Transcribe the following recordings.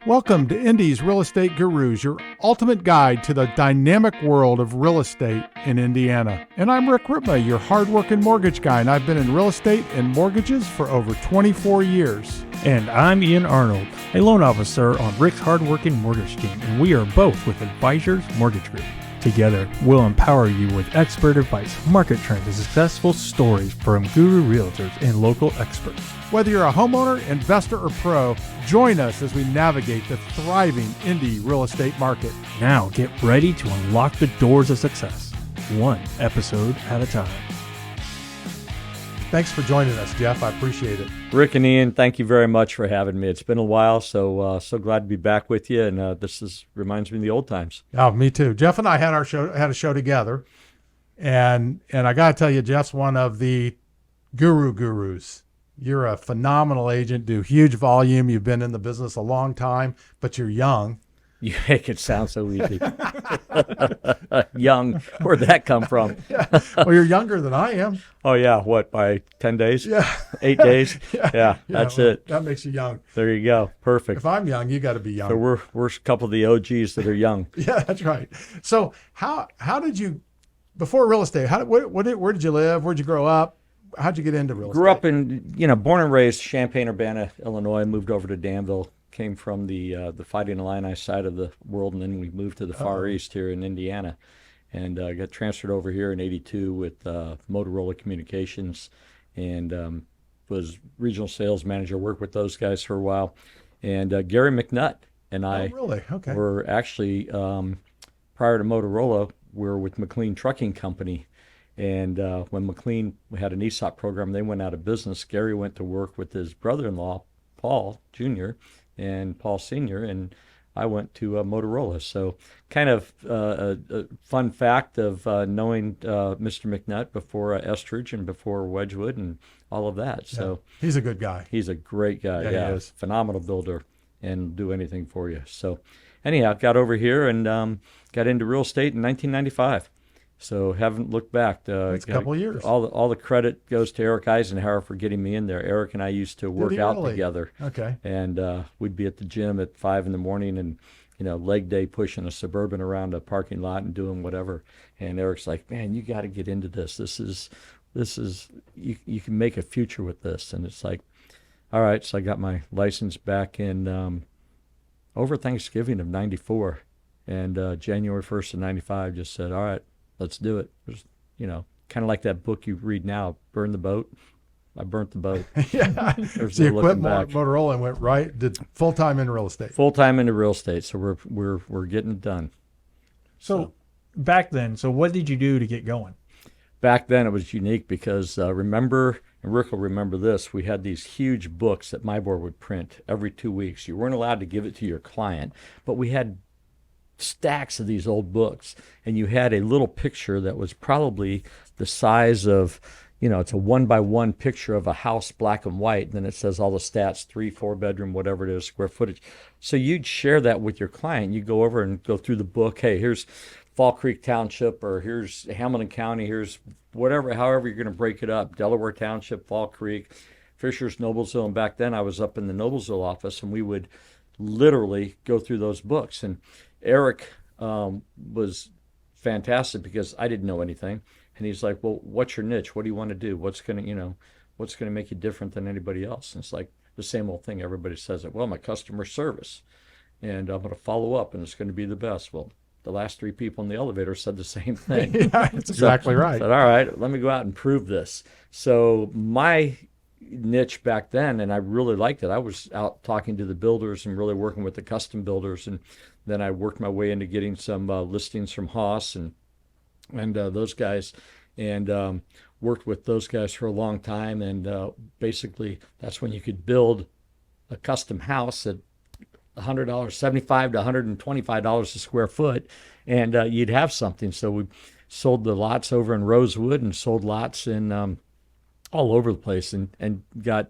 Welcome to Indy's Real Estate Gurus, your ultimate guide to the dynamic world of real estate in Indiana. And I'm Rick Ripma, your hardworking mortgage guy, and I've been in real estate and mortgages for over 24 years. And I'm Ian Arnold, a loan officer on Rick's hardworking mortgage team, and we are both with Advisors Mortgage Group. Together, we'll empower you with expert advice, market trends, and successful stories from guru realtors and local experts. Whether you're a homeowner, investor, or pro, join us as we navigate the thriving Indy real estate market. Now get ready to unlock the doors of success, one episode at a time. Thanks for joining us, Jeff. I appreciate it. Rick and Ian, thank you very much for having me. It's been a while, so glad to be back with you. And this reminds me of the old times. Oh, me too. Jeff and I had a show together, and I got to tell you, Jeff's one of the gurus. You're a phenomenal agent, do huge volume. You've been in the business a long time, but you're young. You make it sound so easy. Young, where'd that come from? Yeah. Well, you're younger than I am. Oh, yeah. What, by 10 days? Yeah. 8 days? Yeah, that's well, it. That makes you young. There you go. Perfect. If I'm young, you got to be young. So we're a couple of the OGs that are young. Yeah, that's right. So how did you, before real estate, where did you live? Where'd you grow up? How'd you get into real estate? Grew up in, born and raised Champaign-Urbana, Illinois. Moved over to Danville. Came from the Fighting Illini side of the world, and then we moved to the Far East here in Indiana, and got transferred over here in '82 with Motorola Communications, and was regional sales manager. Worked with those guys for a while, and Gary McNutt and I were actually prior to Motorola, we were with McLean Trucking Company. And when McLean had an ESOP program, they went out of business. Gary went to work with his brother-in-law, Paul Jr., and Paul Sr., and I went to Motorola. So kind of a fun fact of knowing Mr. McNutt before Estridge and before Wedgwood and all of that. So he's a good guy. He's a great guy. Yeah, he is. Phenomenal builder and do anything for you. So anyhow, got over here and got into real estate in 1995. So haven't looked back. It's a couple of years. All the credit goes to Eric Eisenhower for getting me in there. Eric and I used to work out together. Okay. And we'd be at the gym at 5 a.m. and leg day pushing a Suburban around a parking lot and doing whatever. And Eric's like, man, you got to get into this. This is you can make a future with this. And it's like, all right. So I got my license back in over Thanksgiving of '94, and January 1st of '95 just said, all right. Let's do it. There's, kind of like that book you read now, Burn the Boat. I burnt the boat. Yeah. So you quit Motorola and went did full-time into real estate. Full-time into real estate. So we're getting it done. So back then, what did you do to get going? Back then it was unique because remember, and Rick will remember this, we had these huge books that my board would print every 2 weeks. You weren't allowed to give it to your client, but we had stacks of these old books, and you had a little picture that was probably the size of, it's a 1-by-1 picture of a house, black and white, and then it says all the stats, 3-4 bedroom, whatever it is, square footage. So you'd share that with your client. You go over and go through the book. Hey, here's Fall Creek Township, or here's Hamilton County, here's whatever, however you're going to break it up, Delaware Township, Fall Creek, Fishers, Noblesville. And back then I was up in the Noblesville office, and we would literally go through those books. And Eric was fantastic because I didn't know anything, and he's like, "Well, what's your niche? What do you want to do? What's gonna make you different than anybody else?" And it's like the same old thing. Everybody says it. Well, my customer service, and I'm going to follow up, and it's going to be the best. Well, the last 3 people in the elevator said the same thing. Yeah, that's exactly right. I said, all right, let me go out and prove this. So my niche back then, and I really liked it. I was out talking to the builders and really working with the custom builders, and then I worked my way into getting some listings from Haas and those guys, and worked with those guys for a long time. And basically, that's when you could build a custom house at $100, $75 to $125 a square foot, and you'd have something. So we sold the lots over in Rosewood and sold lots in all over the place, and got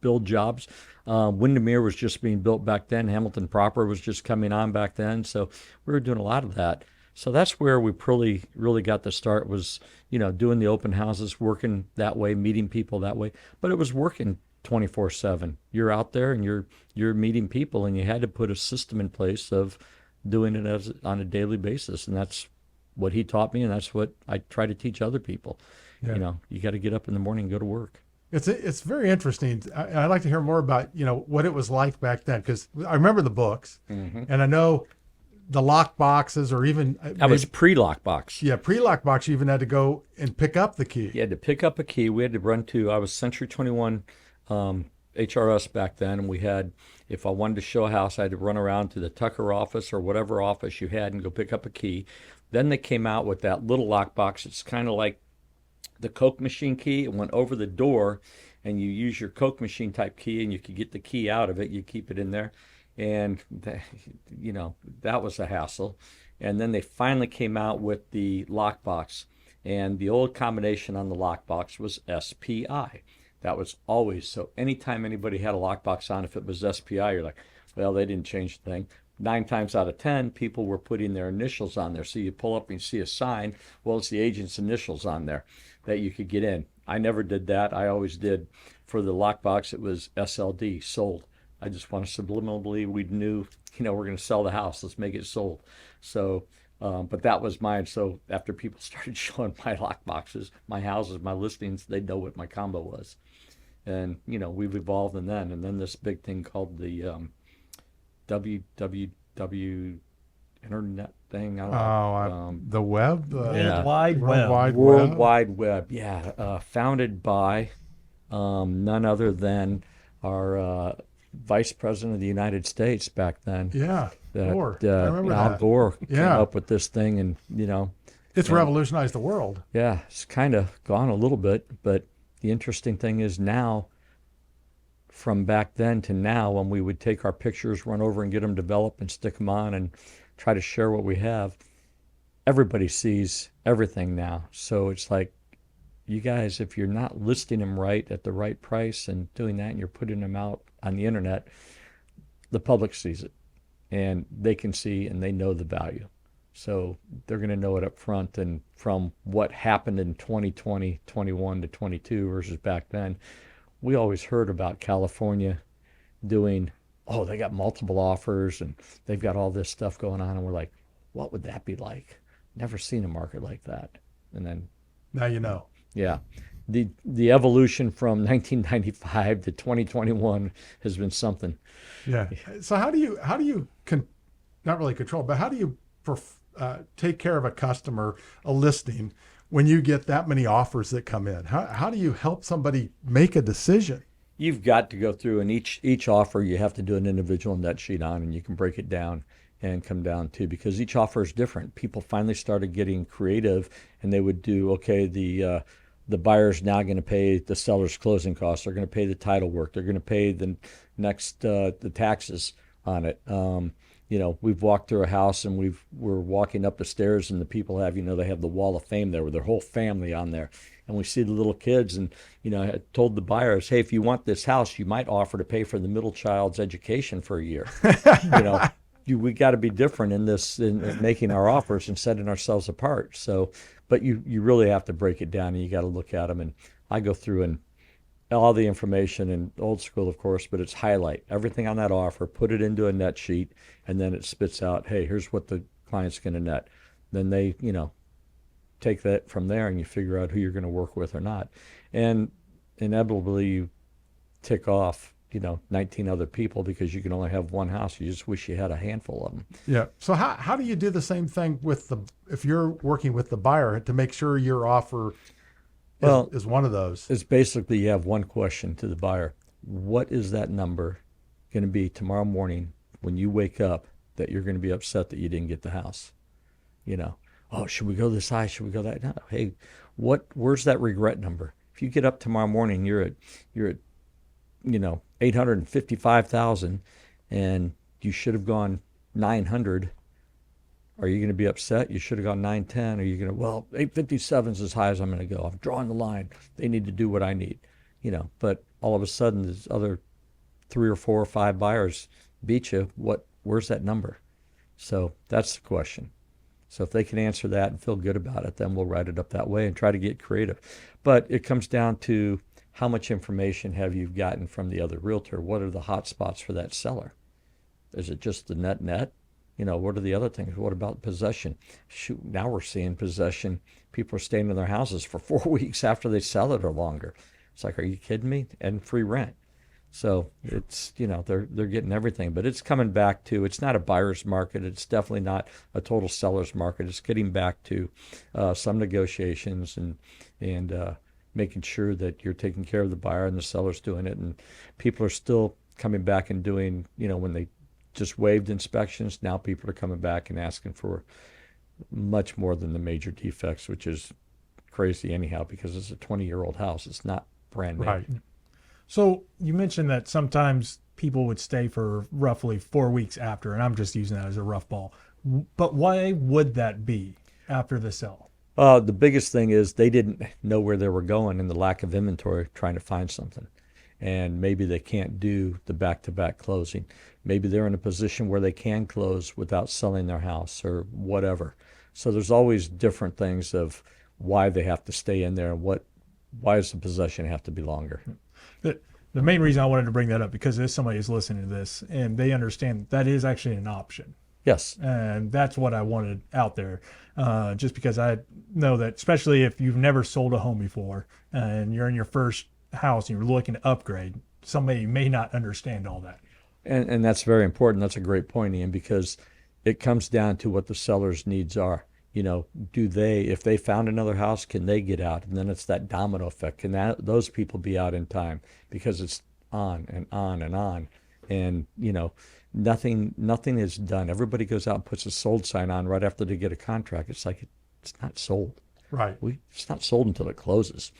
build jobs. Windermere was just being built back then. Hamilton proper was just coming on back then. So we were doing a lot of that. So that's where we really got the start, was, doing the open houses, working that way, meeting people that way. But it was working 24/7. You're out there and you're meeting people, and you had to put a system in place of doing it on a daily basis, and that's what he taught me, and that's what I try to teach other people. Yeah. You know, you got to get up in the morning and go to work. It's very interesting. I'd like to hear more about, what it was like back then, because I remember the books, and I know the lock boxes, or even That was pre-lock box. yeah, pre-lock box. You even had to go and pick up the key. You had to pick up a key. We had to run to, I was Century 21 HRS back then, and we had, if I wanted to show a house, I had to run around to the Tucker office or whatever office you had and go pick up a key. Then they came out with that little lock box. It's kind of like the Coke machine key. It went over the door, and you use your Coke machine type key, and you could get the key out of it. You keep it in there, and that was a hassle. And then they finally came out with the lockbox, and the old combination on the lockbox was SPI. That was always, so anytime anybody had a lockbox on, if it was SPI, you're like, well, they didn't change the thing. 9 times out of 10, people were putting their initials on there. So you pull up and you see a sign, well, it's the agent's initials on there that you could get in. I never did that. I always did, for the lockbox, it was SLD, sold. I just want to subliminally, we knew, we're going to sell the house. Let's make it sold. So, but that was mine. So after people started showing my lockboxes, my houses, my listings, they'd know what my combo was. And, we've evolved in then. And then this big thing called the www internet thing. I don't know. The web? Yeah. World Wide Web. Yeah. Founded by none other than our Vice President of the United States back then. Yeah. Gore. I remember Al that. Gore came Yeah. up with this thing, and It's revolutionized the world. yeah, it's kind of gone a little bit. But the interesting thing is now, from back then to now, when we would take our pictures, run over and get them developed and stick them on and try to share what we have, everybody sees everything now. So it's like, you guys, if you're not listing them right at the right price and doing that, and you're putting them out on the internet, the public sees it, and they can see and they know the value. So they're going to know it up front. And from what happened in 2020, 21 to 22 versus back then, we always heard about California doing, oh, they got multiple offers and they've got all this stuff going on. And we're like, what would that be like? Never seen a market like that. And then, Now you know. yeah, the evolution from 1995 to 2021 has been something. Yeah. So how do you not really control, but how do you take care of a customer, a listing, when you get that many offers that come in? How do you help somebody make a decision? You've got to go through, and each offer you have to do an individual net sheet on, and you can break it down and come down to, because each offer is different. People finally started getting creative, and they would do, okay, the buyer's now going to pay the seller's closing costs. They're going to pay the title work. They're going to pay the next the taxes on it. We've walked through a house, and we're walking up the stairs, and the people have, they have the wall of fame there with their whole family on there. And we see the little kids, and, I told the buyers, hey, if you want this house, you might offer to pay for the middle child's education for a year. We got to be different in this, in making our offers and setting ourselves apart. So, but you really have to break it down, and you got to look at them. And I go through and all the information, in old school, of course, but it's highlight everything on that offer, put it into a net sheet, and then it spits out, hey, here's what the client's going to net. Then they, take that from there, and you figure out who you're going to work with or not. And inevitably you tick off, 19 other people, because you can only have one house. You just wish you had a handful of them. Yeah. So how do you do the same thing if you're working with the buyer to make sure your offer is one of those? It's basically, you have one question to the buyer. What is that number going to be tomorrow morning when you wake up that you're going to be upset that you didn't get the house? Oh, should we go this high? Should we go that? No. Hey, where's that regret number? If you get up tomorrow morning, you're at 855,000, and you should have gone 900. Are you going to be upset? You should have gone 910. Are you going to, 857 is as high as I'm going to go. I'm drawing the line. They need to do what I need, But all of a sudden, there's other 3 or 4 or 5 buyers beat you. Where's that number? So that's the question. So if they can answer that and feel good about it, then we'll write it up that way and try to get creative. But it comes down to how much information have you gotten from the other realtor? What are the hot spots for that seller? Is it just the net? What are the other things? What about possession? Shoot, now we're seeing possession. People are staying in their houses for 4 weeks after they sell it or longer. It's like, are you kidding me? And free rent. So it's, they're getting everything, but it's coming back to, it's not a buyer's market. It's definitely not a total seller's market. It's getting back to some negotiations and making sure that you're taking care of the buyer and the seller's doing it. And people are still coming back and doing, when they just waived inspections, now people are coming back and asking for much more than the major defects, which is crazy anyhow, because it's a 20-year-old house. It's not brand new. Right. So you mentioned that sometimes people would stay for roughly 4 weeks after, and I'm just using that as a rough ball. But why would that be after the sale? The biggest thing is they didn't know where they were going and the lack of inventory trying to find something. And maybe they can't do the back-to-back closing. Maybe they're in a position where they can close without selling their house or whatever. So there's always different things of why they have to stay in there and why does the possession have to be longer. The main reason I wanted to bring that up, because there's somebody who's listening to this and they understand that is actually an option. Yes. And that's what I wanted out there. Just because I know that, especially if you've never sold a home before and you're in your first house and you're looking to upgrade, somebody may not understand all that. And that's very important. That's a great point, Ian, because it comes down to what the seller's needs are. If they found another house, can they get out? And then it's that domino effect. Can those people be out in time? Because it's on and on and on. And, nothing is done. Everybody goes out and puts a sold sign on right after they get a contract. It's like, it's not sold. Right. It's not sold until it closes.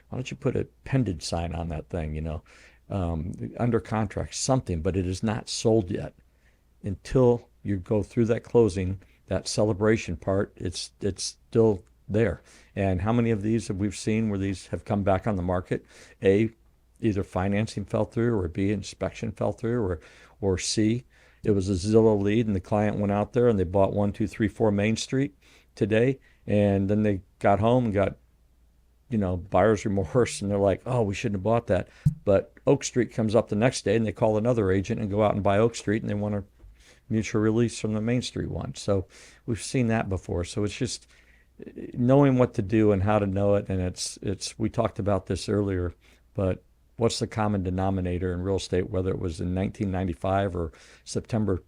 Why don't you put a pended sign on that thing, under contract, something, but it is not sold yet. Until you go through that closing, that celebration part, it's still there. And how many of these have we seen where these have come back on the market? A, either financing fell through, or B, inspection fell through, or C, it was a Zillow lead and the client went out there and they bought 1, 2, 3, 4 Main Street today, and then they got home and got buyer's remorse, and they're like, oh, we shouldn't have bought that. But Oak Street comes up the next day and they call another agent and go out and buy Oak Street, and they want a mutual release from the Main Street one. So we've seen that before. So it's just knowing what to do and how to know it. And it's we talked about this earlier, but what's the common denominator in real estate, whether it was in 1995 or September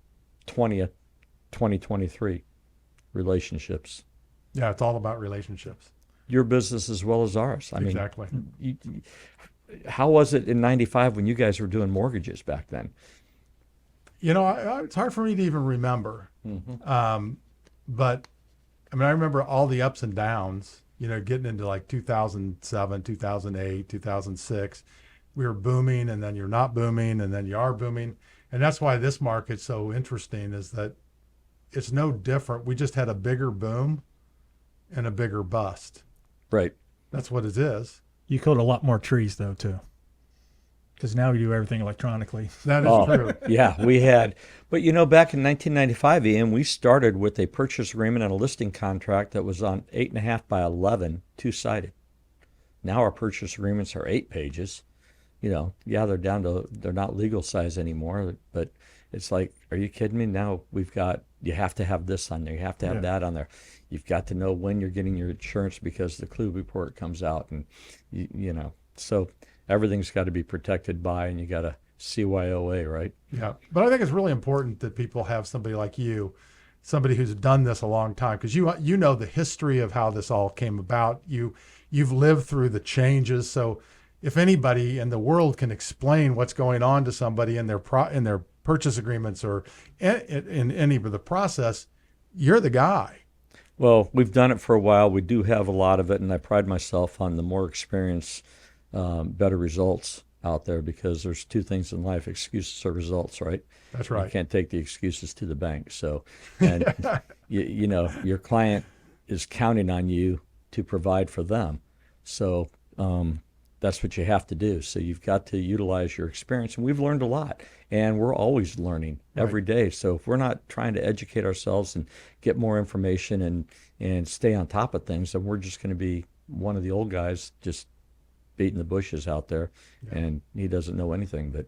20th, 2023? Relationships. Yeah, it's all about relationships. Your business as well as ours. I Exactly. mean, how was it in 95 when you guys were doing mortgages back then? It's hard for me to even remember. Mm-hmm. But I remember all the ups and downs, getting into like 2007, 2008, 2006. We were booming, and then you're not booming, and then you are booming. And that's why this market's so interesting, is that it's no different. We just had a bigger boom and a bigger bust. Right. That's what it is. You killed a lot more trees, though, too. Because now we do everything electronically. That is true. Yeah, we had. But back in 1995, Ian, we started with a purchase agreement and a listing contract that was on 8.5 by 11, two-sided. Now our purchase agreements are 8 pages. Yeah, they're not legal size anymore, but it's like, are you kidding me? Now you have to have this on there. You have to have that on there. You've got to know when you're getting your insurance because the clue report comes out, and so everything's got to be protected by, and you got a CYOA, right? Yeah. But I think it's really important that people have somebody like you, somebody who's done this a long time, because you know the history of how this all came about. You've lived through the changes. So if anybody in the world can explain what's going on to somebody in their purchase agreements or in any of the process, you're the guy. Well, we've done it for a while. We do have a lot of it, and I pride myself on the more experience, better results out there, because there's two things in life: excuses or results, right? That's right. You can't take the excuses to the bank. So, and your client is counting on you to provide for them. So that's what you have to do. So you've got to utilize your experience, and we've learned a lot, and we're always learning every day. So if we're not trying to educate ourselves and get more information and stay on top of things, then we're just going to be one of the old guys just beating the bushes out there, and he doesn't know anything. But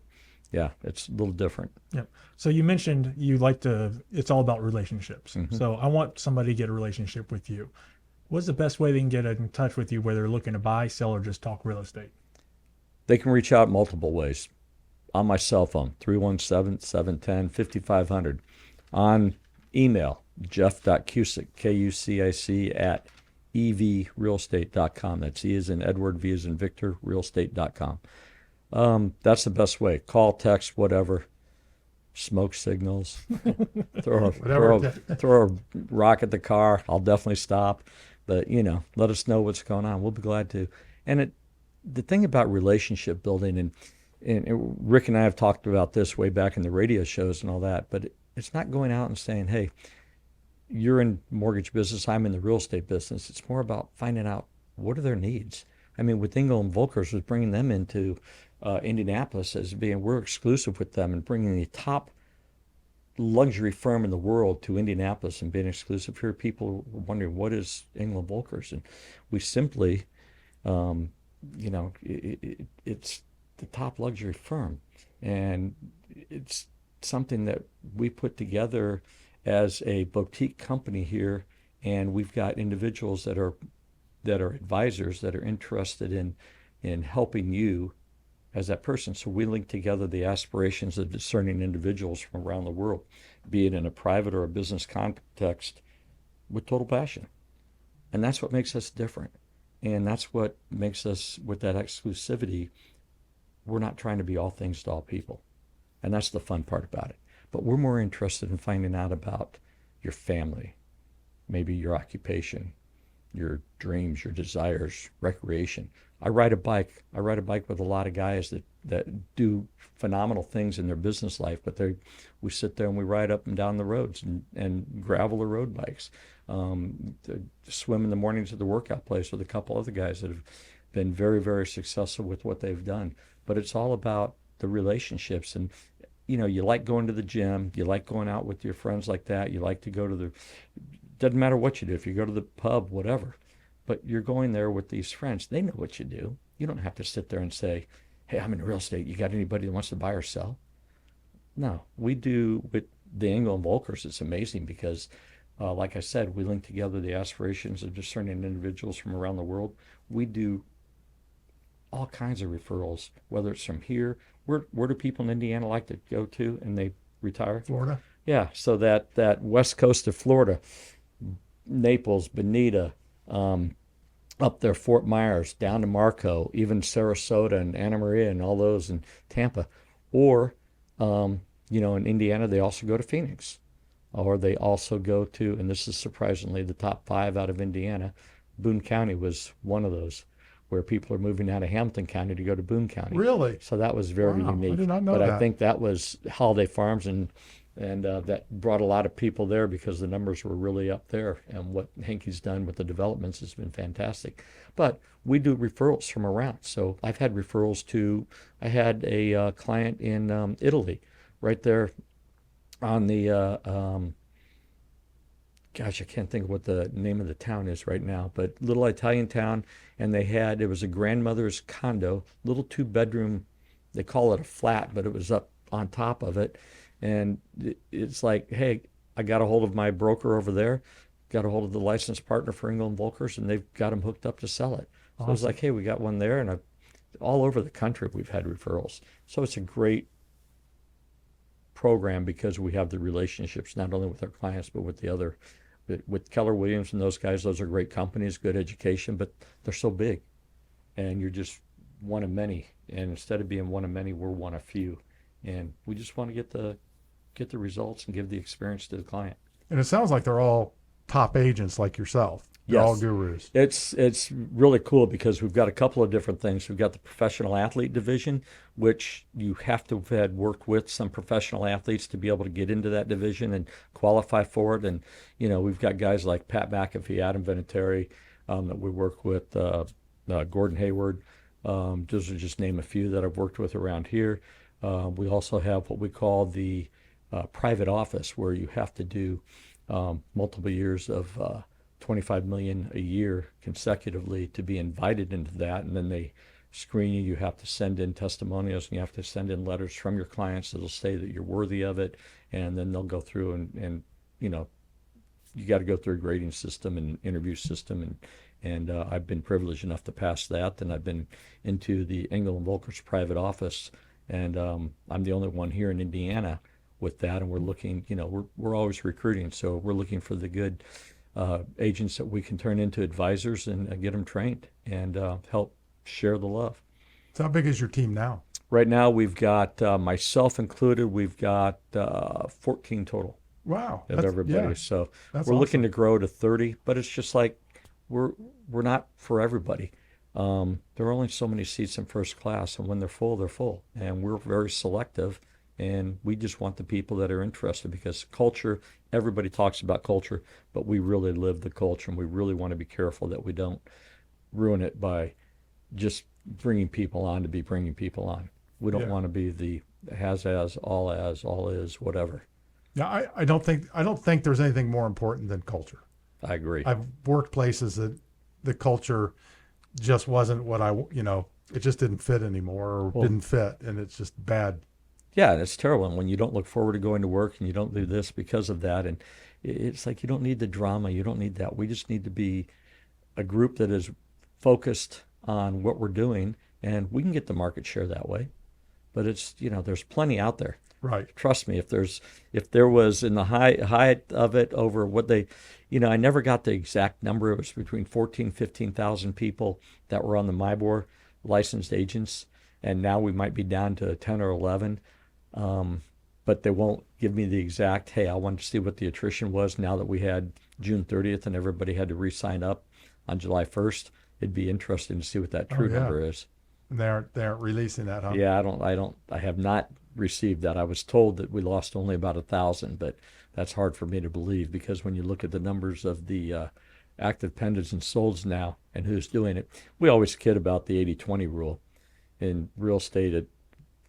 yeah, it's a little different. Yep. So you mentioned you like to, it's all about relationships. Mm-hmm. So I want somebody to get a relationship with you. What's the best way they can get in touch with you, whether they're looking to buy, sell, or just talk real estate? They can reach out multiple ways. On my cell phone, 317-710-5500. On email, jeff.kucic, Kucic, at evrealestate.com. That's E as in Edward, V as in Victor, realestate.com. That's the best way. Call, text, whatever. Smoke signals. throw a rock at the car. I'll definitely stop. But, let us know what's going on. We'll be glad to. And the thing about relationship building, and Rick and I have talked about this way back in the radio shows and all that, but it's not going out and saying, hey, you're in mortgage business, I'm in the real estate business. It's more about finding out what are their needs. I mean, with Engel Volkers was bringing them into Indianapolis as being, we're exclusive with them, and bringing the top luxury firm in the world to Indianapolis and being exclusive here. People were wondering, what is Engel Volkers? And we simply, it's the top luxury firm, and it's something that we put together as a boutique company here, and we've got individuals that are advisors that are interested in helping you as that person. So we link together the aspirations of discerning individuals from around the world, be it in a private or a business context, with total passion. And that's what makes us different. And that's what makes us, with that exclusivity, we're not trying to be all things to all people. And that's the fun part about it. But we're more interested in finding out about your family, maybe your occupation, your dreams, your desires, recreation. I ride a bike. I ride a bike with a lot of guys that do phenomenal things in their business life, but we sit there and we ride up and down the roads and gravel or road bikes. Swim in the mornings at the workout place with a couple other guys that have been very, very successful with what they've done. But it's all about the relationships. And you like going to the gym, you like going out with your friends like that, you like to go to doesn't matter what you do, if you go to the pub, whatever, but you're going there with these friends. They know what you do. You don't have to sit there and say, hey, I'm in real estate, you got anybody that wants to buy or sell? No, we do. With the Engel Volkers, it's amazing because, like I said, we link together the aspirations of discerning individuals from around the world. We do all kinds of referrals, whether it's from here. Where do people in Indiana like to go to and they retire? Florida. Yeah, so that west coast of Florida, Naples, Bonita, up there, Fort Myers, down to Marco, even Sarasota and Anna Maria and all those, and Tampa. Or, in Indiana, they also go to Phoenix. Or they also go to, and this is surprisingly the top 5 out of Indiana, Boone County was one of those, where people are moving out of Hamilton County to go to Boone County. Really? So that was very unique. I did not know but that. I think that was Holiday Farms, and that brought a lot of people there because the numbers were really up there. And what Hankey's done with the developments has been fantastic. But we do referrals from around. So I've had referrals I had a client in Italy, right there on the, gosh, I can't think of what the name of the town is right now, but little Italian town, and it was a grandmother's condo, little 2-bedroom, they call it a flat, but it was up on top of it. And it's like, hey, I got a hold of my broker over there, got a hold of the licensed partner for Engel Volkers, and they've got them hooked up to sell it. So I was like, hey, we got one there, and all over the country we've had referrals. So it's a great program because we have the relationships not only with our clients but with the other. With Keller Williams and those guys, those are great companies, good education, but they're so big, and you're just one of many. And instead of being one of many, we're one of few, and we just want to get the results and give the experience to the client. And it sounds like they're all top agents like yourself. They're all Yes. gurus. It's really cool because we've got a couple of different things. We've got the professional athlete division, which you have to have had worked with some professional athletes to be able to get into that division and qualify for it. And, we've got guys like Pat McAfee, Adam Vinatieri, that we work with, Gordon Hayward. Those are just name a few that I've worked with around here. We also have what we call the private office, where you have to do multiple years of $25 million a year consecutively to be invited into that, and then they screen you. You have to send in testimonials, and you have to send in letters from your clients that'll say that you're worthy of it, and then they'll go through and you know, you got to go through a grading system and interview system, and I've been privileged enough to pass that, and I've been into the Engel Volkers private office, and I'm the only one here in Indiana with that, and we're looking, you know, we're always recruiting, so we're looking for the good agents that we can turn into advisors and get them trained and help share the love. So how big is your team now? Right now, we've got myself included. We've got 14 total Wow. of everybody. Yeah, So that's we're awesome. looking to grow to 30, but it's just like we're not for everybody. There are only so many seats in first class, and when they're full, and we're very selective. And we just want the people that are interested, because culture, everybody talks about culture, but we really live the culture, and we really want to be careful that we don't ruin it by just bringing people on to be bringing people on. We don't Yeah. want to be the as, all is, whatever. Yeah, I don't think there's anything more important than culture. I agree. I've worked places that the culture just wasn't what it just didn't fit anymore, or didn't fit, and it's just bad. Yeah, and it's terrible. And when you don't look forward to going to work and you don't do this because of that, and it's like you don't need the drama, you don't need that. We just need to be a group that is focused on what we're doing, and we can get the market share that way. But it's, you know, there's plenty out there. Right. Trust me, if there was in the height of it over what they, you know, I never got the exact number. It was between 15,000 people that were on the MIBOR licensed agents, and now we might be down to 10 or 11. But they won't give me the exact, hey, I wanted to see what the attrition was now that we had June 30th and everybody had to re-sign up on July 1st. It'd be interesting to see what that true number is. And they aren't releasing that, huh? Yeah, I have not received that. I was told that we lost only about 1,000, but that's hard for me to believe, because when you look at the numbers of the active pendants and solds now and who's doing it, we always kid about the 80-20 rule in real estate.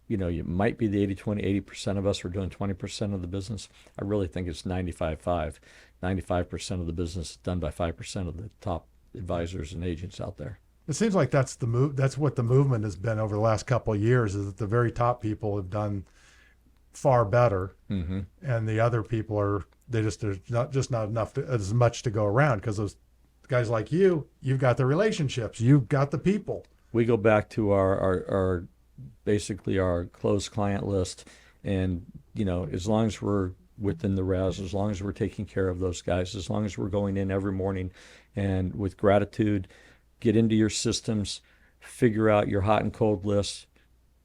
You know, you might be the 80-20, 80% of us are doing 20% of the business. I really think it's 95-5. 95% of the business is done by 5% of the top advisors and agents out there. It seems like that's the move. That's what the movement has been over the last couple of years, is that the very top people have done far better, Mm-hmm. and the other people there's not enough as much to go around, because those guys like you've got the relationships, you've got the people. We go back to our basically our closed client list, and you know, as long as we're within the res, as long as we're taking care of those guys, as long as we're going in every morning and with gratitude, get into your systems, figure out your hot and cold lists,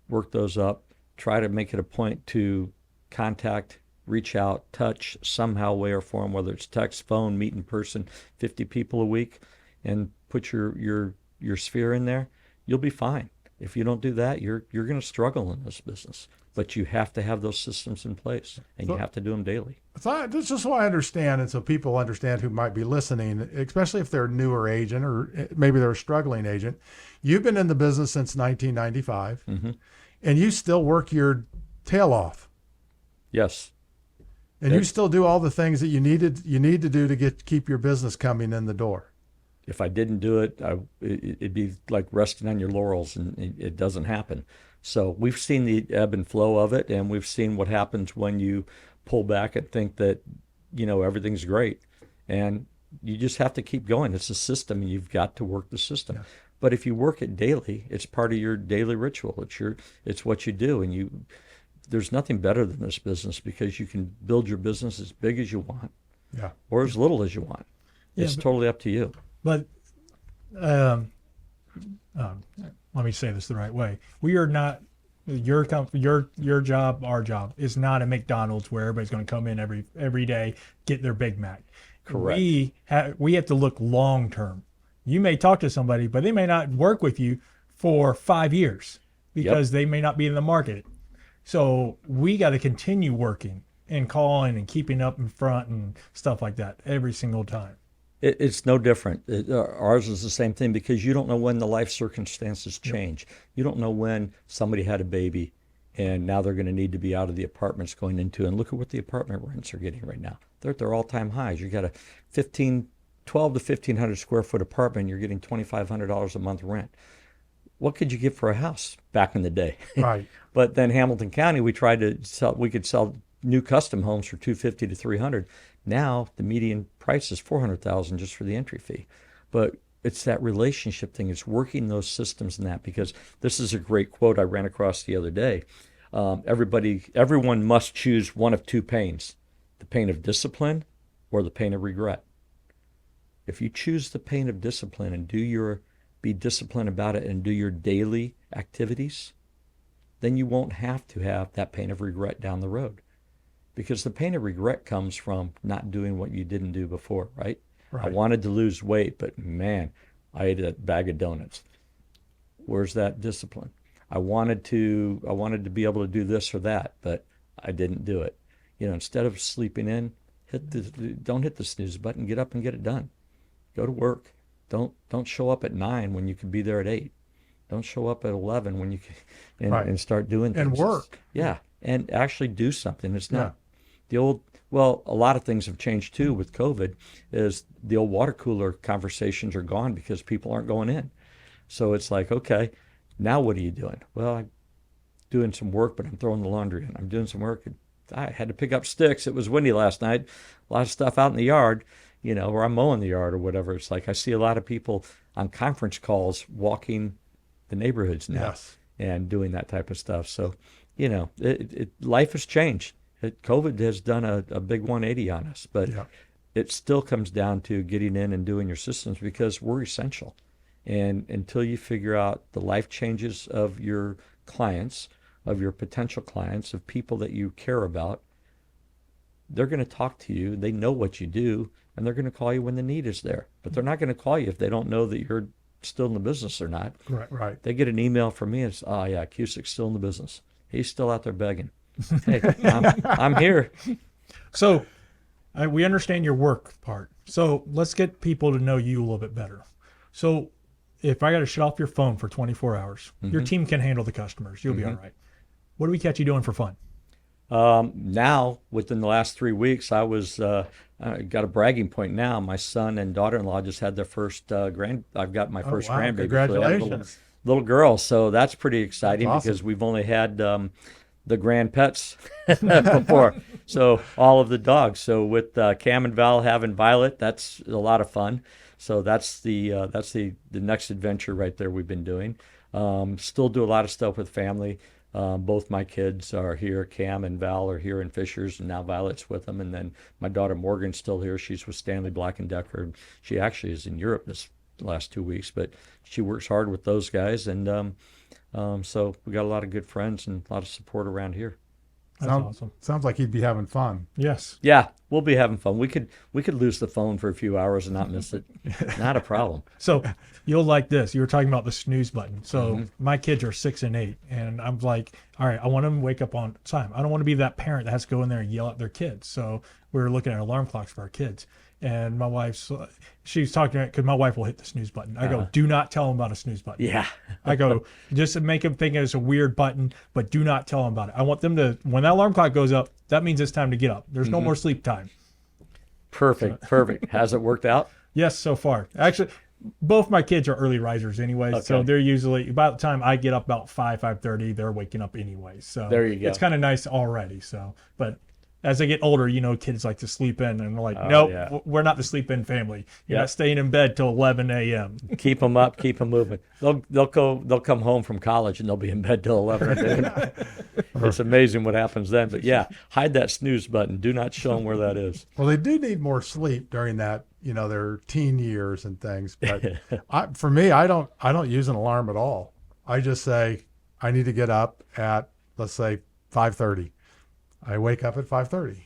work those up, try to make it a point to contact, reach out, touch somehow, way or form, whether it's text, phone, meet in person, 50 people a week, and put your sphere in there. You'll be fine. If you don't do that, you're going to struggle in this business. But you have to have those systems in place, and you have to do them daily. So that's just so I understand, and so people understand who might be listening, especially if they're a newer agent or maybe they're a struggling agent. You've been in the business since 1995, Mm-hmm. and you still work your tail off, Yes. and you still do all the things that you need to do to keep your business coming in the door. If I didn't do it, it'd be like resting on your laurels, and it doesn't happen. So we've seen the ebb and flow of it, and we've seen what happens when you pull back and think that, you know, everything's great. And you just have to keep going. It's a system, and you've got to work the system. Yeah. But if you work it daily, it's part of your daily ritual. It's what you do, and there's nothing better than this business, because you can build your business as big as you want, yeah, or as little as you want. It's totally up to you. But let me say this the right way. We are not your job. Our job is not a McDonald's where everybody's going to come in every day, get their Big Mac. Correct. We have to look long term. You may talk to somebody, but they may not work with you for 5 years because they may not be in the market. So we got to continue working and calling and keeping up in front and stuff like that every single time. It's no different. Ours is the same thing, because you don't know when the life circumstances change. You don't know when somebody had a baby and now they're going to need to be out of the apartments going into, and look at what the apartment rents are getting right now. They're at their all-time highs. You got a 12 to 1,500 square foot apartment, you're getting $2,500 a month rent. what could you get for a house back in the day? Right. But then Hamilton County, we tried to sell. We could sell new custom homes for 250 to 300. Now the median price is 400,000 just for the entry fee. But it's that relationship thing. It's working those systems and that, because this is a great quote I ran across the other day. Everyone must choose one of two pains: the pain of discipline or the pain of regret. If you choose the pain of discipline and be disciplined about it and do your daily activities, then you won't have to have that pain of regret down the road. Because the pain of regret comes from not doing what you didn't do before, right? Right. I wanted to lose weight, but man, I ate a bag of donuts. Where's that discipline? I wanted to be able to do this or that, but I didn't do it. Instead of sleeping in, don't hit the snooze button. Get up and get it done. Go to work. Don't show up at 9 when you could be there at 8. Don't show up at 11 when you can, and start doing things. And work. Yeah, and actually do something. It's not the old. Well, a lot of things have changed too with COVID. Is the old water cooler conversations are gone because people aren't going in. So it's like, okay, now what are you doing? Well, I'm doing some work, but I'm throwing the laundry in. I'm doing some work. I had to pick up sticks. It was windy last night. A lot of stuff out in the yard, or I'm mowing the yard or whatever. It's like I see a lot of people on conference calls walking the neighborhoods now. Yes. And doing that type of stuff. So, life has changed. COVID has done a big 180 on us, but it still comes down to getting in and doing your systems, because we're essential. And until you figure out the life changes of your clients, of your potential clients, of people that you care about, they're going to talk to you. They know what you do, and they're going to call you when the need is there. But they're not going to call you if they don't know that you're still in the business or not. Right. They get an email from me. It's, oh yeah, Kucic's still in the business. He's still out there begging. Hey, I'm here. So we understand your work part. So let's get people to know you a little bit better. So if I got to shut off your phone for 24 hours, your team can handle the customers. You'll be all right. What do we catch you doing for fun? Now, within the last 3 weeks, I got a bragging point now. My son and daughter-in-law just had their first I've got my first grandbaby. Congratulations. So little girl. So that's pretty exciting. That's awesome. Because we've only had the grand pets before. So all of the dogs. So with Cam and Val having Violet, that's a lot of fun. So that's the next adventure right there we've been doing. Still do a lot of stuff with family. Both my kids are here. Cam and Val are here in Fishers, and now Violet's with them. And then my daughter Morgan's still here. She's with Stanley Black & Decker. She actually is in Europe this last 2 weeks, but she works hard with those guys. And so we got a lot of good friends and a lot of support around here. That's awesome. Sounds like he'd be having fun. Yes. Yeah, we'll be having fun. We could lose the phone for a few hours and not miss it. Not a problem. So you'll like this. You were talking about the snooze button. So my kids are 6 and 8, and I'm like, all right, I want them to wake up on time. I don't want to be that parent that has to go in there and yell at their kids. So we were looking at alarm clocks for our kids. And my wife's, she's talking because my wife will hit the snooze button. I go, do not tell them about a snooze button. Yeah. I go, just to make them think it's a weird button, but do not tell them about it. I want them to, when that alarm clock goes up, that means it's time to get up. There's no more sleep time. Perfect. Has it worked out? Yes, so far. Actually, both my kids are early risers anyway, Okay. so they're usually, by the time I get up about 5:30, they're waking up anyway. So There you go. It's kind of nice already. So, but as they get older, kids like to sleep in, and we're like, Oh, nope, yeah. we're not the sleep in family. You're Yep. not staying in bed till 11 a.m. Keep them up, keep them moving. They'll come home from college and they'll be in bed till 11 at noon. It's amazing what happens then. But yeah, hide that snooze button. Do not show them where that is. Well, they do need more sleep during that, their teen years and things. But for me, I don't use an alarm at all. I just say I need to get up at, let's say, 5:30. I wake up at 5:30.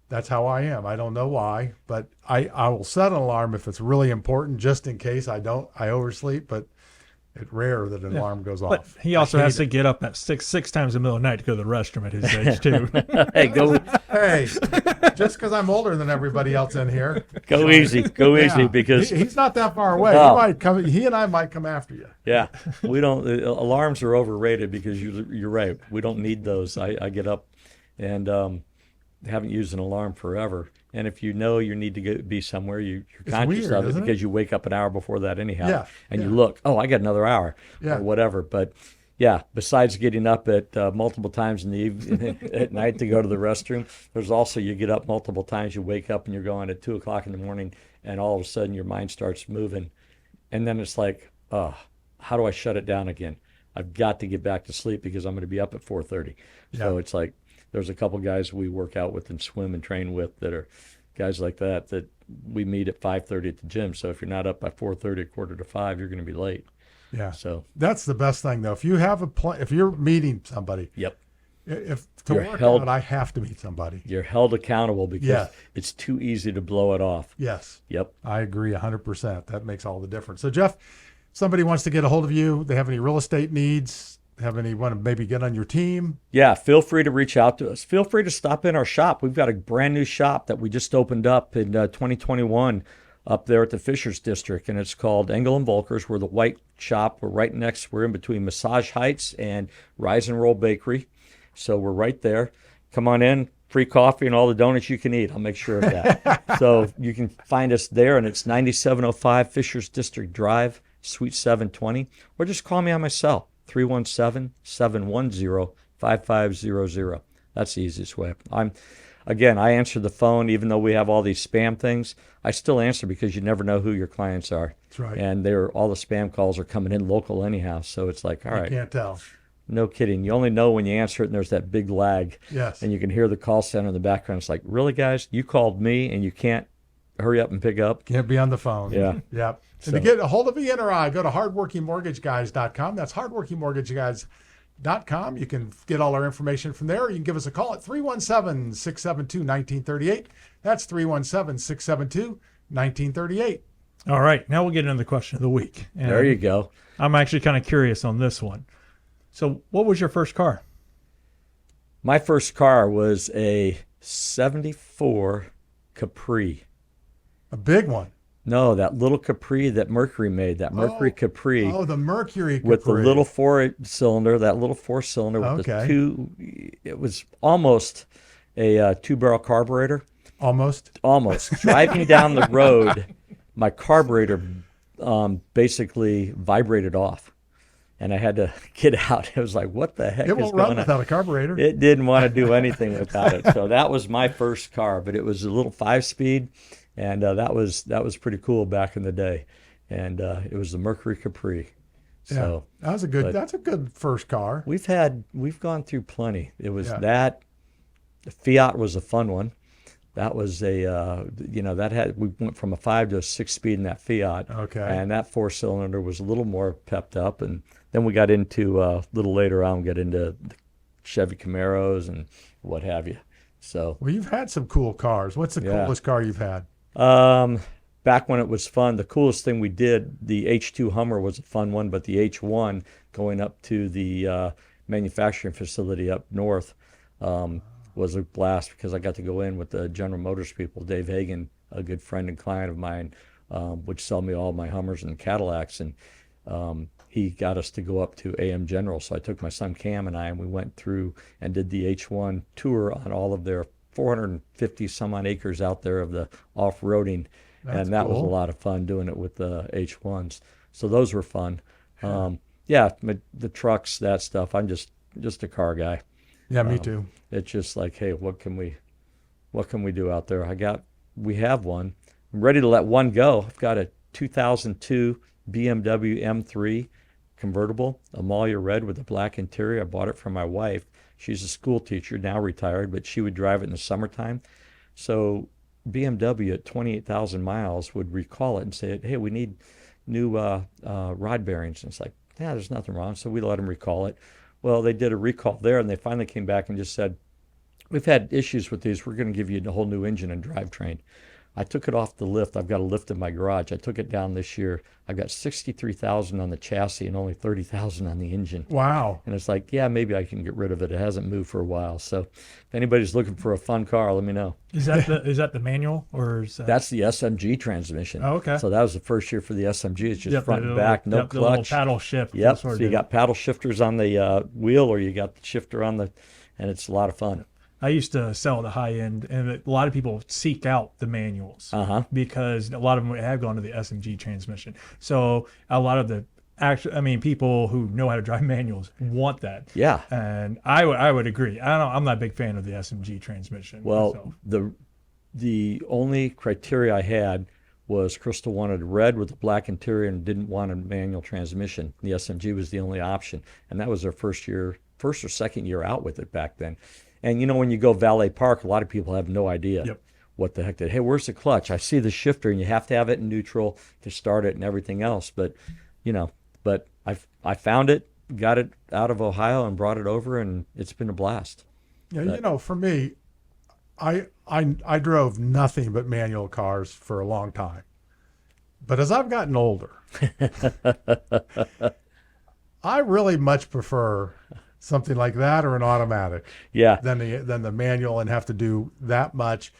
That's how I am. I don't know why, but I will set an alarm if it's really important, just in case I oversleep. But it's rare that an alarm goes But off. he also I has hate to get up at six times in the middle of the night to go to the restroom at his age too. Hey, go Hey, just because I'm older than everybody else in here. easy. Go easy Yeah, because he's not that far away. No. He and I might come after you. yeah, we don't alarms are overrated because you're right. We don't need those. I get up and haven't used an alarm forever. And if you know you need to be somewhere, you're conscious weird, of it isn't it? because you wake up an hour before that anyhow. Yeah, And yeah. you look, oh, I got another hour Yeah. or whatever. But yeah, besides getting up at multiple times in the evening at night to go to the restroom, there's also you get up multiple times. You wake up and you're going at 2 o'clock in the morning, and all of a sudden your mind starts moving, and then it's like, oh, how do I shut it down again? I've got to get back to sleep because I'm going to be up at 4:30. So Yeah. it's like there's a couple guys we work out with and swim and train with that are guys like that we meet at 5:30 at the gym. So if you're not up by 4:30, 4:45, you're going to be late. Yeah. So That's the best thing, though. If you have if you're meeting somebody, yep, if to You're work held- out, I have to meet somebody. you're held accountable because Yeah. it's too easy to blow it off. Yes. Yep. I agree 100%. That makes all the difference. So, Jeff, somebody wants to get a hold of you. They have any real estate needs? Have any want to maybe get on your team? Yeah, feel free to reach out to us. Feel free to stop in our shop. We've got a brand new shop that we just opened up in 2021 up there at the Fishers District, and it's called Engel Volkers. We're the white shop. We're in between Massage Heights and Rise and Roll Bakery. So we're right there. Come on in, free coffee and all the donuts you can eat. I'll make sure of that. So you can find us there, and it's 9705 Fishers District Drive, Suite 720, or just call me on my cell, 317-710-5500. That's the easiest way. I answer the phone, even though we have all these spam things. I still answer because you never know who your clients are. That's right. And all the spam calls are coming in local anyhow. So it's like, all I right, can't tell. no kidding. You only know when you answer it and there's that big lag. Yes. And you can hear the call center in the background. It's like, really, guys? You called me and you can't hurry up and pick up? Can't be on the phone. Yeah. Yeah. And So- to get a hold of me and or I, go to hardworkingmortgageguys.com. That's hardworkingmortgageguys.com. You can get all our information from there. You can give us a call at 317-672-1938. That's 317-672-1938. All right, now we'll get into the question of the week. And There you go. I'm actually kind of curious on this one. So, what was your first car? My first car was a 74 Capri. A big one. No, that little Capri that Mercury made, that Mercury Capri. Oh, the Mercury With the Capri. little four-cylinder, with the Okay. two, it was almost a two-barrel carburetor. Almost. Almost. Driving down the road, my carburetor basically vibrated off, and I had to get out. It was like, what the heck It is won't going run on? without a carburetor. It didn't want to do anything without it. So that was my first car, but it was a little 5-speed, and that was pretty cool back in the day. And it was the Mercury Capri. So yeah. That's a good first car. we've gone through plenty. It was Yeah. that. The Fiat was a fun one. That was we went from a 5 to a 6-speed in that Fiat. Okay. And that 4-cylinder was a little more pepped up. And then we got into, a little later on, the Chevy Camaros and what have you. So Well, you've had some cool cars. What's the Yeah. coolest car you've had? back when it was fun, the coolest thing we did, the H2 Hummer was a fun one, but the H1 going up to the manufacturing facility up north was a blast because I got to go in with the General Motors people. Dave Hagan, a good friend and client of mine, would sell me all my Hummers and Cadillacs, and he got us to go up to AM General. So I took my son Cam and we went through and did the H1 tour on all of their 450 some odd acres out there of the off-roading. That's and that was a cool. lot of fun doing it with the H1s. So those were fun. The trucks, that stuff. I'm just a car guy. Yeah, me too. It's just like, hey, what can we do out there? We have one. I'm ready to let one go. I've got a 2002 BMW M3 convertible, Amalia red with a black interior. I bought it from my wife. She's a school teacher, now retired, but she would drive it in the summertime. So BMW at 28,000 miles would recall it and say, hey, we need new rod bearings. And it's like, yeah, there's nothing wrong. So we let them recall it. Well, they did a recall there, and they finally came back and just said, we've had issues with these. We're going to give you a whole new engine and drivetrain. I took it off the lift. I've got a lift in my garage. I took it down this year. I've got 63,000 on the chassis and only 30,000 on the engine. Wow. And it's like, yeah, maybe I can get rid of it. It hasn't moved for a while. So if anybody's looking for a fun car, let me know. Is that the manual or is that? That's the SMG transmission. Oh, okay. So that was the first year for the SMG. It's just Yep, front the and little- back, no yep, the little clutch. paddle shift. Yep. That's what So it you is. got paddle shifters on the wheel, or you got the shifter on the, and it's a lot of fun. I used to sell the high end, and a lot of people seek out the manuals because a lot of them have gone to the SMG transmission. So a lot of the people who know how to drive manuals want that. Yeah. And I would agree. I'm not a big fan of the SMG transmission. Well, the only criteria I had was Crystal wanted red with a black interior and didn't want a manual transmission. The SMG was the only option, and that was their first or second year out with it back then. And when you go valet park, a lot of people have no idea what the heck hey, where's the clutch? I see the shifter, and you have to have it in neutral to start it and everything else. But I found it, got it out of Ohio, and brought it over, and it's been a blast. Yeah, for me, I drove nothing but manual cars for a long time. But as I've gotten older, I really much prefer something like that or an automatic than the manual and have to do that much.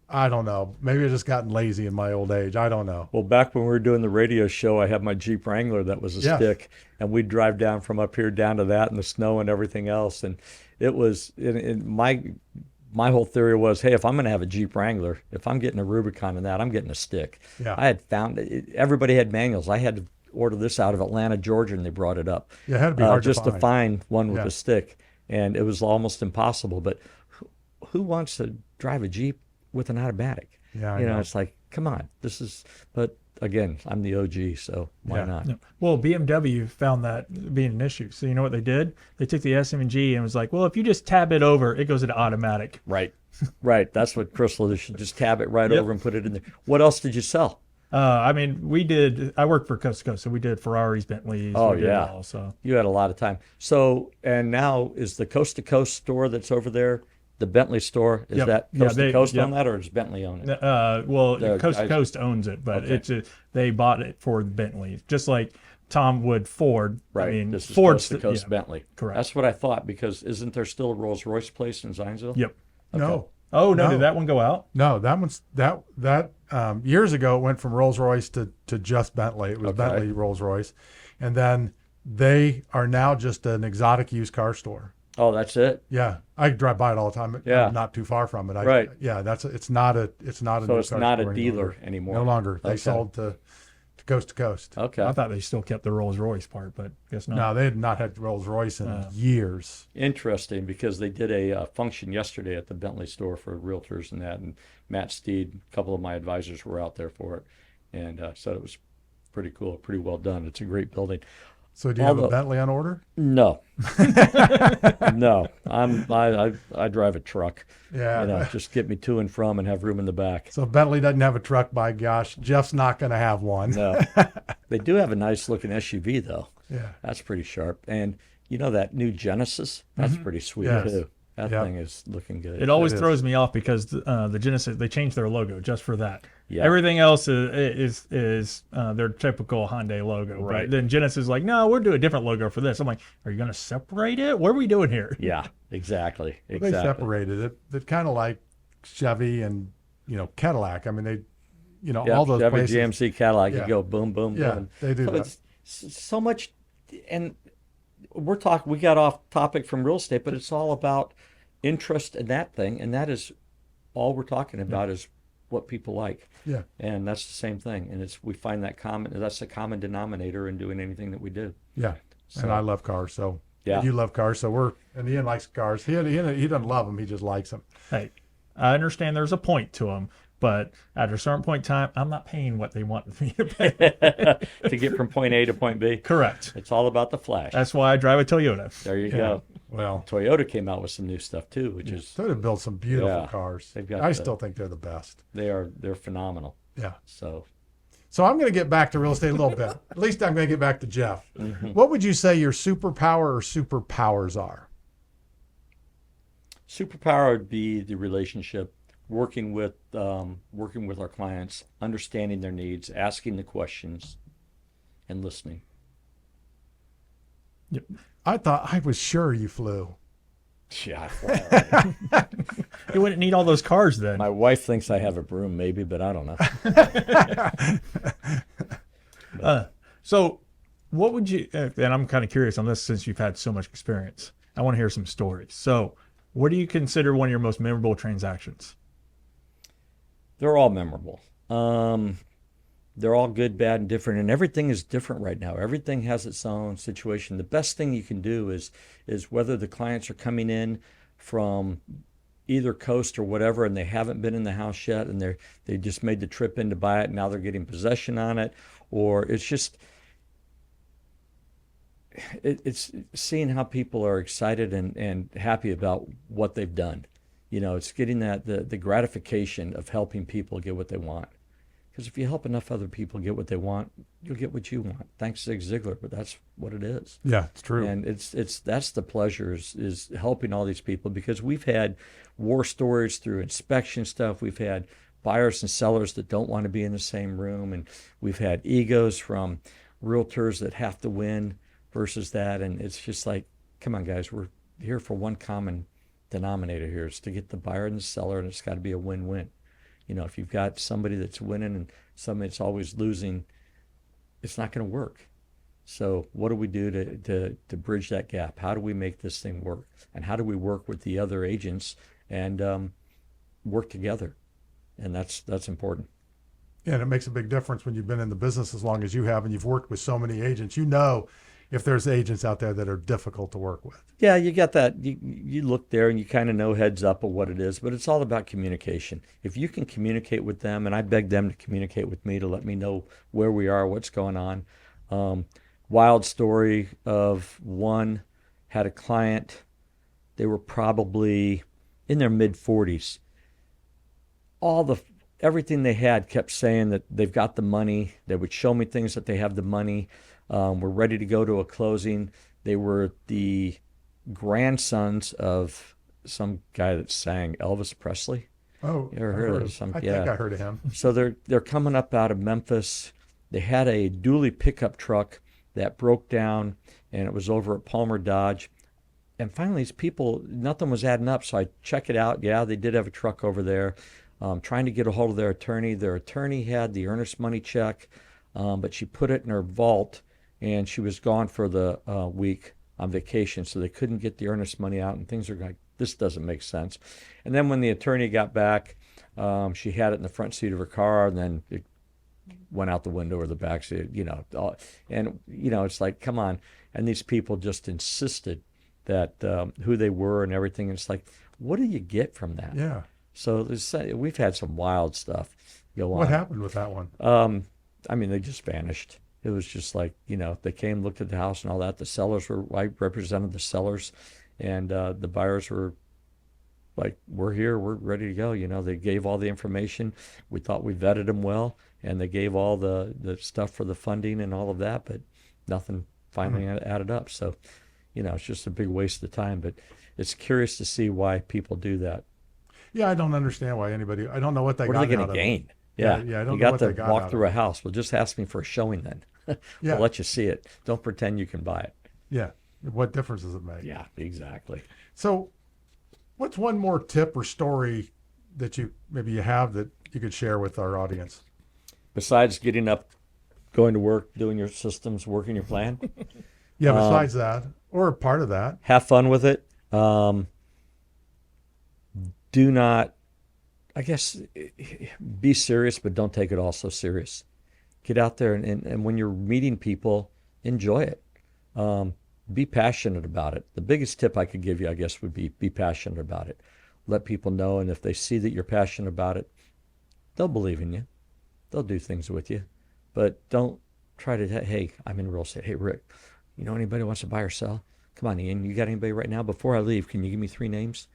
I don't know. Maybe I've just gotten lazy in my old age. I don't know. Well, back when we were doing the radio show, I had my Jeep Wrangler that was a stick, and we'd drive down from up here down to that in the snow and everything else. And it was my whole theory was, hey, if I'm going to have a Jeep Wrangler, if I'm getting a Rubicon and that, I'm getting a stick. Yeah. I had found everybody had manuals. I had to order this out of Atlanta, Georgia, and they brought it up. Yeah, it had to be hard just to find one with a stick, and it was almost impossible. But who wants to drive a Jeep with an automatic? Yeah, I know. It's like, come on, but again, I'm the OG, so why not? Yeah. Well, BMW found that being an issue. So you know what they did? They took the SMG and was like, well, if you just tab it over, it goes into automatic. Right. That's what Crystal did. She just tab it right over and put it in there. What else did you sell? I worked for Coast to Coast, so we did Ferraris, Bentleys. Oh, we did yeah. all, so. You had a lot of time. So, and now is the Coast to Coast store that's over there, the Bentley store, is that Coast to Coast on that, or does Bentley own it? Coast to Coast owns it, but they bought it for Bentley, just like Tom would Ford. Right. I mean, this is Ford's Coast to Coast Bentley. Correct. That's what I thought, because isn't there still a Rolls Royce place in Zionsville? Yep. Okay. No. Oh no, did that one go out? No, that one's that years ago it went from Rolls Royce to just Bentley. It was Bentley Rolls Royce, and then they are now just an exotic used car store. Oh, that's it. Yeah, I drive by it all the time. Yeah. I'm not too far from it. Right. Yeah, it's not a So it's not a dealer anymore. No longer. They sold to Coast to Coast. Okay. I thought they still kept the Rolls Royce part, but guess not. No, they had not had Rolls Royce in years. Interesting, because they did a function yesterday at the Bentley store for realtors and that, and Matt Steed, a couple of my advisors were out there for it, and said it was pretty cool, pretty well done. It's a great building. So do you have a Bentley on order? No. No. I drive a truck. Yeah. Just get me to and from and have room in the back. So if Bentley doesn't have a truck, by gosh, Jeff's not going to have one. No. They do have a nice looking SUV though. Yeah. That's pretty sharp. And that new Genesis, that's pretty sweet too. That thing is looking good. It always throws me off because the Genesis, they changed their logo just for that. Yeah. Everything else is their typical Hyundai logo. Right. But then Genesis is like, no, we'll do a different logo for this. I'm like, are you going to separate it? What are we doing here? Yeah, exactly. They separated it. They're kind of like Chevy and Cadillac. I mean, they all those Chevy, places. GMC, Cadillac, you go boom, boom, Yeah, boom. they do that. It's so much, and we got off topic from real estate, but it's all about interest in that thing, and that is all we're talking about is what people like. Yeah. And that's the same thing, and we find that's the common denominator in doing anything that we do. Yeah. So, and I love cars, so yeah. You love cars, so and Ian likes cars. He doesn't love them, he just likes them. Hey, I understand there's a point to them, but at a certain point in time, I'm not paying what they want me to pay. To get from point A to point B. Correct. It's all about the flash. That's why I drive a Toyota. There you go. Well, Toyota came out with some new stuff too, which is Toyota built some beautiful cars. I still think they're the best. They're phenomenal. Yeah. So I'm going to get back to real estate a little bit. At least I'm going to get back to Jeff. Mm-hmm. What would you say your superpower or superpowers are? Superpower would be the relationship, working with our clients, understanding their needs, asking the questions, and listening. Yep. I was sure you flew. Yeah. You wouldn't need all those cars then. My wife thinks I have a broom, maybe, but I don't know. So what would you, and I'm kind of curious on this since you've had so much experience. I want to hear some stories. So What do you consider one of your most memorable transactions? They're all memorable. They're all good, bad, and different, and everything is different right now. Everything has its own situation. The best thing you can do is whether the clients are coming in from either coast or whatever, and they haven't been in the house yet, and they just made the trip in to buy it, and now they're getting possession on it, or it's seeing how people are excited and happy about what they've done. It's getting that the gratification of helping people get what they want. Because if you help enough other people get what they want, you'll get what you want. Thanks, Zig Ziglar, but that's what it is. Yeah, it's true. And that's the pleasure is helping all these people, because we've had war stories through inspection stuff. We've had buyers and sellers that don't want to be in the same room, and we've had egos from realtors that have to win versus that. And it's just like, come on, guys, we're here for one common denominator here. It's to get the buyer and the seller, and it's got to be a win-win. If you've got somebody that's winning and somebody that's always losing, it's not going to work. So what do we do to bridge that gap? How do we make this thing work? And how do we work with the other agents and work together? And that's important. Yeah, and it makes a big difference when you've been in the business as long as you have, and you've worked with so many agents. If there's agents out there that are difficult to work with. Yeah, you got that. You look there and you kind of know heads up of what it is, but it's all about communication. If you can communicate with them, and I beg them to communicate with me to let me know where we are, what's going on. Wild story of one, had a client, they were probably in their mid-40s. Everything they had kept saying that they've got the money. They would show me things that they have the money. We're ready to go to a closing. They were the grandsons of some guy that sang Elvis Presley. Oh, you ever heard of some? I think I heard of him. So they're coming up out of Memphis. They had a dually pickup truck that broke down, and it was over at Palmer Dodge. And finally, these people, nothing was adding up. So I check it out. Yeah, they did have a truck over there. Trying to get a hold of their attorney. Their attorney had the earnest money check, but she put it in her vault, and she was gone for the week on vacation, so they couldn't get the earnest money out, and things are like, this doesn't make sense. And then when the attorney got back, she had it in the front seat of her car, and then it went out the window or the back seat, it's like, come on. And these people just insisted that who they were and everything. And it's like, what do you get from that? Yeah. So we've had some wild stuff go on. What happened with that one? They just vanished. It was just like, they came, looked at the house and all that. The sellers I represented the sellers, and the buyers were like, we're here, we're ready to go. They gave all the information. We thought we vetted them well, and they gave all the stuff for the funding and all of that, but nothing finally added up. So, it's just a big waste of time, but it's curious to see why people do that. Yeah, I don't understand why anybody, I don't know what they What got are they out going of to it. gain? Yeah, Yeah, I don't you know got what to they got walk out through of a house. Well, just ask me for a showing then. Yeah. We'll let you see it. Don't pretend you can buy it. Yeah. What difference does it make? Yeah, exactly. So what's one more tip or story that you have that you could share with our audience? Besides getting up, going to work, doing your systems, working your plan, Yeah, besides that, or part of that. have fun with it. Do not, I guess, be serious, but don't take it all so serious. Get out there and when you're meeting people, enjoy it. Be passionate about it. The biggest tip I could give you, I guess, would be passionate about it. Let people know, and if they see that you're passionate about it, they'll believe in you. They'll do things with you. But don't try to, hey, I'm in real estate. Hey, Rick, anybody wants to buy or sell? Come on, Ian, you got anybody right now? Before I leave, can you give me 3 names?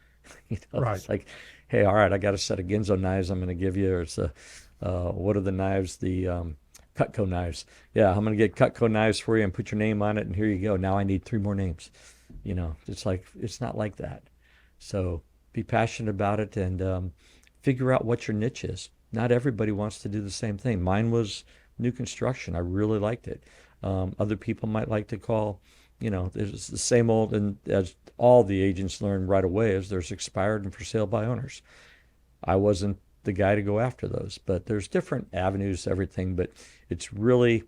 Right. It's like, hey, all right, I got a set of Ginzo knives I'm going to give you. Or it's what are the knives? The Cutco knives. Yeah, I'm going to get Cutco knives for you and put your name on it, and here you go. Now I need 3 more names. It's like, it's not like that. So be passionate about it and figure out what your niche is. Not everybody wants to do the same thing. Mine was new construction. I really liked it. Other people might like to call, there's the same old, and as all the agents learn right away, is there's expired and for sale by owners. I wasn't the guy to go after those, but there's different avenues, everything. But it's really,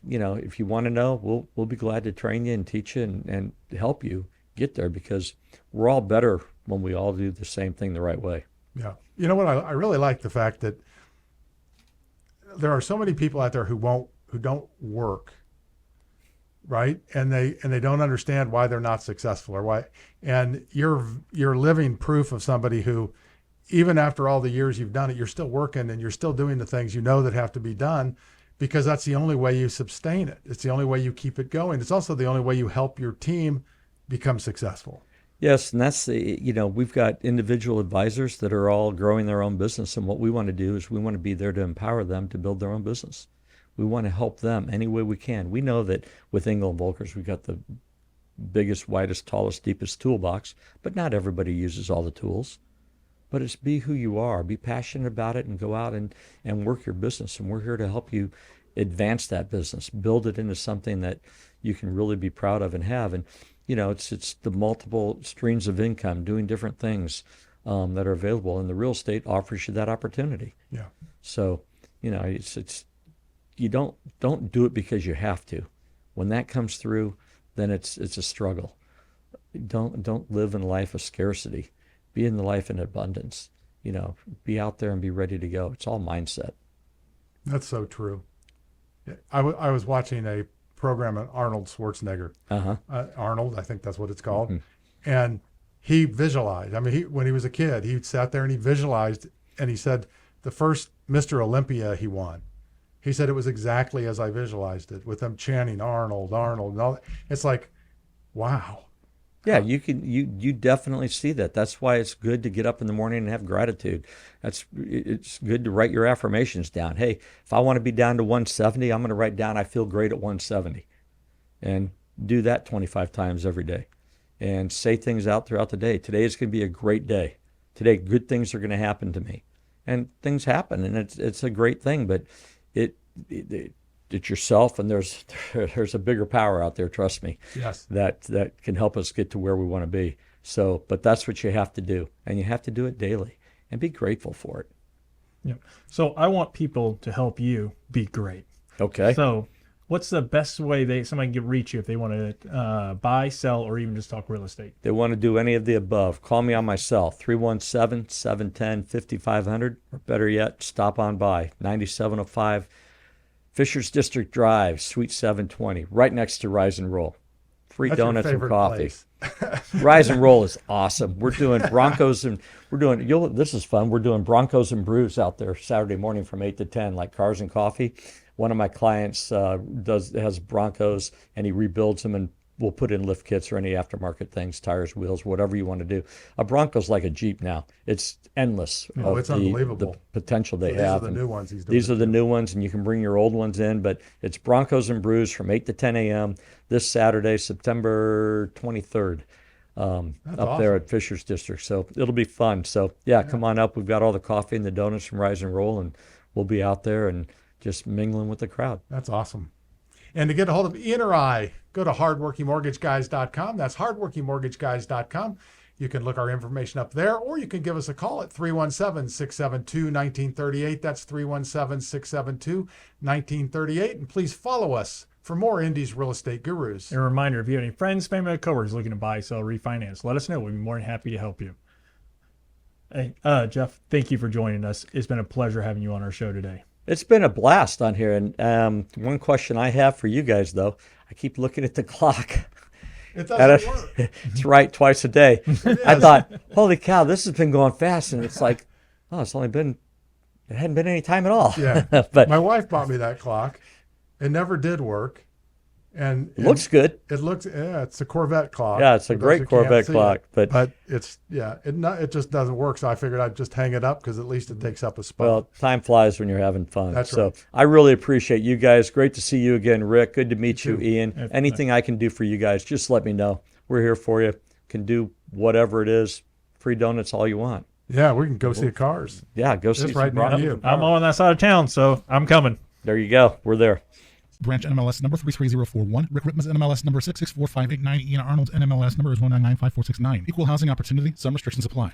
if you want to know, we'll be glad to train you and teach you and help you get there, because we're all better when we all do the same thing the right way. Yeah. You know what? I really like the fact that there are so many people out there who don't work, right? And they don't understand why they're not successful or why. And you're living proof of somebody who, even after all the years you've done it, you're still working and you're still doing the things you know that have to be done, because that's the only way you sustain it. It's the only way you keep it going. It's also the only way you help your team become successful. Yes, and that's we've got individual advisors that are all growing their own business, and what we want to do is we want to be there to empower them to build their own business. We want to help them any way we can. We know that with Engel Volkers, we've got the biggest, widest, tallest, deepest toolbox, but not everybody uses all the tools. But it's be who you are, be passionate about it, and go out and work your business. And we're here to help you advance that business, build it into something that you can really be proud of and have. And it's the multiple streams of income, doing different things that are available, and the real estate offers you that opportunity. Yeah. So it's you don't do it because you have to. When that comes through, then it's a struggle. Don't live in a life of scarcity. Be in the life in abundance. Be out there and be ready to go. It's all mindset. That's so true. I was watching a program on Arnold Schwarzenegger. Arnold, I think that's what it's called. Mm-hmm. And he visualized. I mean, when he was a kid, he sat there and he visualized, and he said the first Mr. Olympia he won, he said it was exactly as I visualized it, with them chanting Arnold, Arnold, and all that. It's like, wow. Yeah, you definitely see that. That's why it's good to get up in the morning and have gratitude. It's good to write your affirmations down. Hey, if I want to be down to 170, I'm going to write down I feel great at 170. And do that 25 times every day. And say things out throughout the day. Today is going to be a great day. Today, good things are going to happen to me. And things happen, and it's a great thing, but it's yourself, and there's a bigger power out there, trust me. Yes. That can help us get to where we want to be. So, but that's what you have to do, and you have to do it daily and be grateful for it. Yeah. So I want people to help you be great. Okay. So what's the best way somebody can reach you if they want to buy, sell, or even just talk real estate? They want to do any of the above. Call me on my cell, 317-710-5500, or better yet, stop on by, 9705 Fishers District Drive, Suite 720, right next to Rise and Roll. Free That's donuts and coffee. place. Rise and Roll is awesome. We're doing Broncos and this is fun. We're doing Broncos and Brews out there Saturday morning from 8 to 10, like cars and coffee. One of my clients has Broncos, and he rebuilds them, and we'll put in lift kits or any aftermarket things, tires, wheels, whatever you want to do. A Bronco's like a Jeep now. It's endless. Oh, it's unbelievable. The potential they These have. are the new ones he's doing. These are the new ones, and you can bring your old ones in, but it's Broncos and Brews from 8 to 10 a.m. this Saturday, September 23rd, up there at Fishers District. So it'll be fun. So, yeah, come on up. We've got all the coffee and the donuts from Rise and Roll, and we'll be out there and just mingling with the crowd. That's awesome. And to get a hold of Ian or I, go to hardworkingmortgageguys.com. That's hardworkingmortgageguys.com. You can look our information up there, or you can give us a call at 317-672-1938. That's 317-672-1938. And please follow us for more Indy's Real Estate Gurus. And a reminder, if you have any friends, family, or coworkers looking to buy, sell, refinance, let us know. We'd be more than happy to help you. Hey, Jeff, thank you for joining us. It's been a pleasure having you on our show today. It's been a blast on here. And one question I have for you guys, though, I keep looking at the clock. It doesn't work. It's right twice a day. I thought, holy cow, this has been going fast. And it's like, oh, it hadn't been any time at all. Yeah. But my wife bought me that clock. It never did work. And it looks good. It looks, it's a Corvette clock. Yeah, it's a great Corvette clock. But it's, it just doesn't work. So I figured I'd just hang it up because at least it takes up a spot. Well, time flies when you're having fun. That's so right. I really appreciate you guys. Great to see you again, Rick. Good to meet you, Ian. That's Anything I can do for you guys, just let me know. We're here for you. Can do whatever it is. Free donuts, all you want. Yeah, we can go see the cars. Yeah, go see It's some right near Broncos. you. I'm on that side of town, so I'm coming. There you go. We're there. Branch NMLS number 33041. Rick Ripma's NMLS number 664589. Ian Arnold's NMLS number is 1995469. Equal housing opportunity. Some restrictions apply.